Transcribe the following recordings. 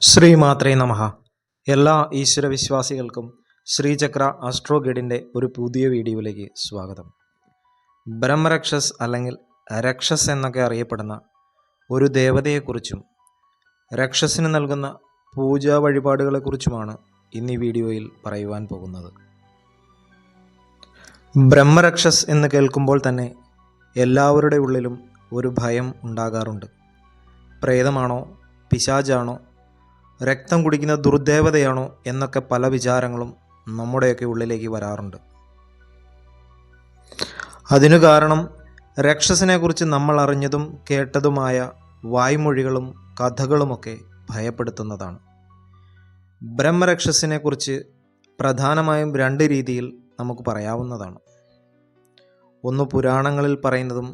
ശ്രീമാത്രേ നമഃ. എല്ലാ ഈശ്വരവിശ്വാസികൾക്കും ശ്രീചക്ര ആസ്ട്രോ ഗൈഡിൻ്റെ ഒരു പുതിയ വീഡിയോയിലേക്ക് സ്വാഗതം. ബ്രഹ്മരക്ഷസ് അല്ലെങ്കിൽ രക്ഷസ് എന്നൊക്കെ അറിയപ്പെടുന്ന ഒരു ദേവതയെക്കുറിച്ചും രക്ഷസിന് നൽകുന്ന പൂജാ വഴിപാടുകളെക്കുറിച്ചുമാണ് ഇന്ന് ഈ വീഡിയോയിൽ പറയുവാൻ പോകുന്നത്. ബ്രഹ്മരക്ഷസ് എന്ന് കേൾക്കുമ്പോൾ തന്നെ എല്ലാവരുടെ ഉള്ളിലും ഒരു ഭയം ഉണ്ടാകാറുണ്ട്. പ്രേതമാണോ, പിശാചാണോ, രക്തം കുടിക്കുന്ന ദുർദേവതയാണോ എന്നൊക്കെ പല വിചാരങ്ങളും നമ്മുടെയൊക്കെ ഉള്ളിലേക്ക് വരാറുണ്ട്. അതിനു കാരണം രക്ഷസിനെക്കുറിച്ച് നമ്മൾ അറിഞ്ഞതും കേട്ടതുമായ വായ്മൊഴികളും കഥകളുമൊക്കെ ഭയപ്പെടുത്തുന്നതാണ്. ബ്രഹ്മരക്ഷസിനെക്കുറിച്ച് പ്രധാനമായും രണ്ട് രീതിയിൽ നമുക്ക് പറയാവുന്നതാണ്. ഒന്ന് പുരാണങ്ങളിൽ പറയുന്നതും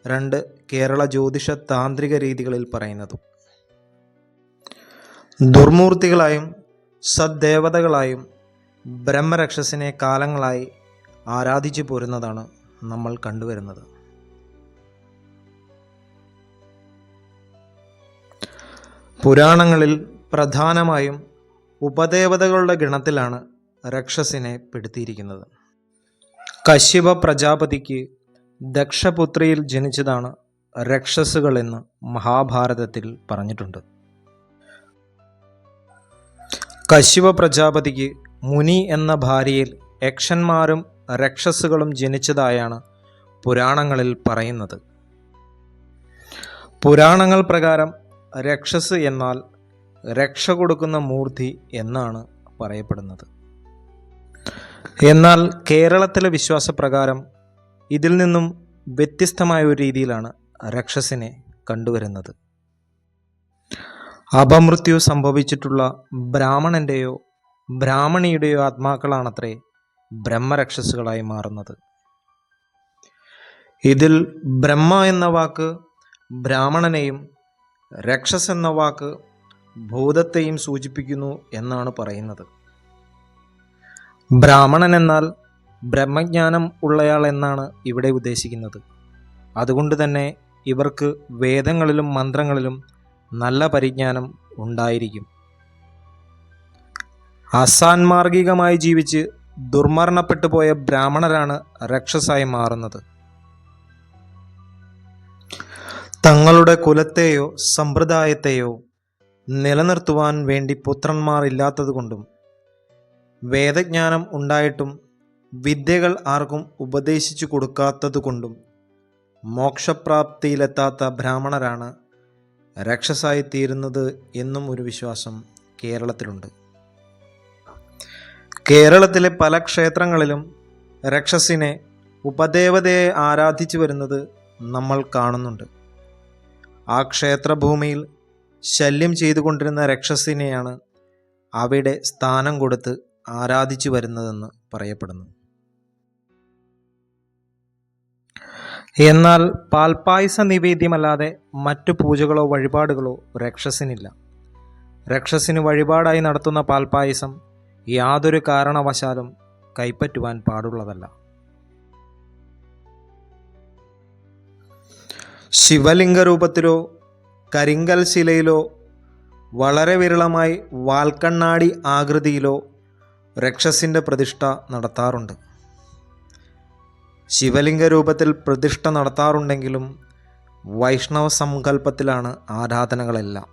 രണ്ട് കേരള ജ്യോതിഷ താന്ത്രിക രീതികളിൽ പറയുന്നതും. ദുർമൂർത്തികളായും സദ്ദേവതകളായും ബ്രഹ്മരക്ഷസിനെ കാലങ്ങളായി ആരാധിച്ചു പോരുന്നതാണ് നമ്മൾ കണ്ടുവരുന്നത്. പുരാണങ്ങളിൽ പ്രധാനമായും ഉപദേവതകളുടെ ഗണത്തിലാണ് രക്ഷസിനെ പെടുത്തിയിരിക്കുന്നത്. കശ്യപ പ്രജാപതിക്ക് ദക്ഷപുത്രിയിൽ ജനിച്ചതാണ് രക്ഷസുകൾ എന്ന് മഹാഭാരതത്തിൽ പറഞ്ഞിട്ടുണ്ട്. കശ്യപ പ്രജാപതിക്ക് മുനി എന്ന ഭാര്യയിൽ യക്ഷന്മാരും രക്ഷസുകളും ജനിച്ചതായാണ് പുരാണങ്ങളിൽ പറയുന്നത്. പുരാണങ്ങൾ പ്രകാരം രക്ഷസ് എന്നാൽ രക്ഷ കൊടുക്കുന്ന മൂർത്തി എന്നാണ് പറയപ്പെടുന്നത്. എന്നാൽ കേരളത്തിലെ വിശ്വാസപ്രകാരം ഇതിൽ നിന്നും വ്യത്യസ്തമായ ഒരു രീതിയിലാണ് രക്ഷസിനെ കണ്ടുവരുന്നത്. അപമൃത്യു സംഭവിച്ചിട്ടുള്ള ബ്രാഹ്മണൻ്റെയോ ബ്രാഹ്മണിയുടെയോ ആത്മാക്കളാണത്രേ ബ്രഹ്മരക്ഷസുകളായി മാറുന്നത്. ഇതിൽ ബ്രഹ്മ എന്ന വാക്ക് ബ്രാഹ്മണനെയും രക്ഷസ് എന്ന വാക്ക് ഭൂതത്തെയും സൂചിപ്പിക്കുന്നു എന്നാണ് പറയുന്നത്. ബ്രാഹ്മണൻ എന്നാൽ ബ്രഹ്മജ്ഞാനം ഉള്ളയാൾ എന്നാണ് ഇവിടെ ഉദ്ദേശിക്കുന്നത്. അതുകൊണ്ട് തന്നെ ഇവർക്ക് വേദങ്ങളിലും മന്ത്രങ്ങളിലും നല്ല പരിജ്ഞാനം ഉണ്ടായിരിക്കും. അസാൻമാർഗികമായി ജീവിച്ച് ദുർമരണപ്പെട്ടു പോയ ബ്രാഹ്മണരാണ് രക്ഷസായി മാറുന്നത്. തങ്ങളുടെ കുലത്തെയോ സമ്പ്രദായത്തെയോ നിലനിർത്തുവാൻ വേണ്ടി പുത്രന്മാർ ഇല്ലാത്തതുകൊണ്ടും വേദജ്ഞാനം ഉണ്ടായിട്ടും വിദ്യകൾ ആർക്കും ഉപദേശിച്ചു കൊടുക്കാത്തതുകൊണ്ടും മോക്ഷപ്രാപ്തിയിലെത്താത്ത ബ്രാഹ്മണരാണ് രക്ഷസായി തീരുന്നത് എന്നും ഒരു വിശ്വാസം കേരളത്തിലുണ്ട്. കേരളത്തിലെ പല ക്ഷേത്രങ്ങളിലും രക്ഷസിനെ ഉപദേവതയെ ആരാധിച്ചു വരുന്നത് നമ്മൾ കാണുന്നുണ്ട്. ആ ക്ഷേത്രഭൂമിയിൽ ശല്യം ചെയ്തുകൊണ്ടിരുന്ന രക്ഷസിനെയാണ് അവിടെ സ്ഥാനം കൊടുത്ത് ആരാധിച്ചു വരുന്നതെന്ന് പറയപ്പെടുന്നു. എന്നാൽ പാൽപ്പായസ നിവേദ്യമല്ലാതെ മറ്റു പൂജകളോ വഴിപാടുകളോ രക്ഷസിനില്ല. രക്ഷസിന് വഴിപാടായി നടത്തുന്ന പാൽപ്പായസം യാതൊരു കാരണവശാലും കൈപ്പറ്റുവാൻ പാടുള്ളതല്ല. ശിവലിംഗ രൂപത്തിലോ കരിങ്കൽ ശിലയിലോ വളരെ വിരളമായി വാൽക്കണ്ണാടി ആകൃതിയിലോ രക്ഷസിൻ്റെ പ്രതിഷ്ഠ നടത്താറുണ്ട്. ശിവലിംഗ രൂപത്തിൽ പ്രതിഷ്ഠ നടത്താറുണ്ടെങ്കിലും വൈഷ്ണവ സങ്കല്പത്തിലാണ് ആരാധനകളെല്ലാം.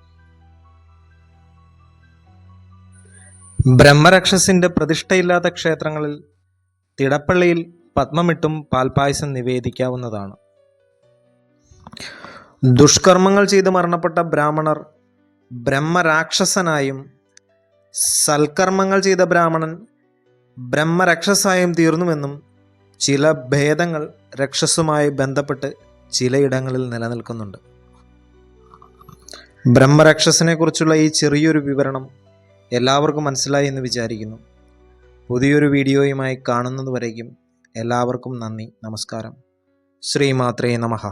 ബ്രഹ്മരക്ഷസിൻ്റെ പ്രതിഷ്ഠയില്ലാത്ത ക്ഷേത്രങ്ങളിൽ തിടപ്പള്ളിയിൽ പത്മമിട്ടും പാൽപ്പായസം നിവേദിക്കാവുന്നതാണ്. ദുഷ്കർമ്മങ്ങൾ ചെയ്ത് മരണപ്പെട്ട ബ്രാഹ്മണർ ബ്രഹ്മരാക്ഷസനായും സൽക്കർമ്മങ്ങൾ ചെയ്ത ബ്രാഹ്മണൻ ബ്രഹ്മരക്ഷസായും തീർന്നുവെന്നും ചില ഭേദങ്ങൾ രക്ഷസുമായി ബന്ധപ്പെട്ട് ചിലയിടങ്ങളിൽ നിലനിൽക്കുന്നുണ്ട്. ബ്രഹ്മരക്ഷസിനെ കുറിച്ചുള്ള ഈ ചെറിയൊരു വിവരണം എല്ലാവർക്കും മനസ്സിലായി എന്ന് വിചാരിക്കുന്നു. പുതിയൊരു വീഡിയോയുമായി കാണുന്നതുവരേക്കും എല്ലാവർക്കും നന്ദി, നമസ്കാരം. ശ്രീമാത്രേ നമഃ.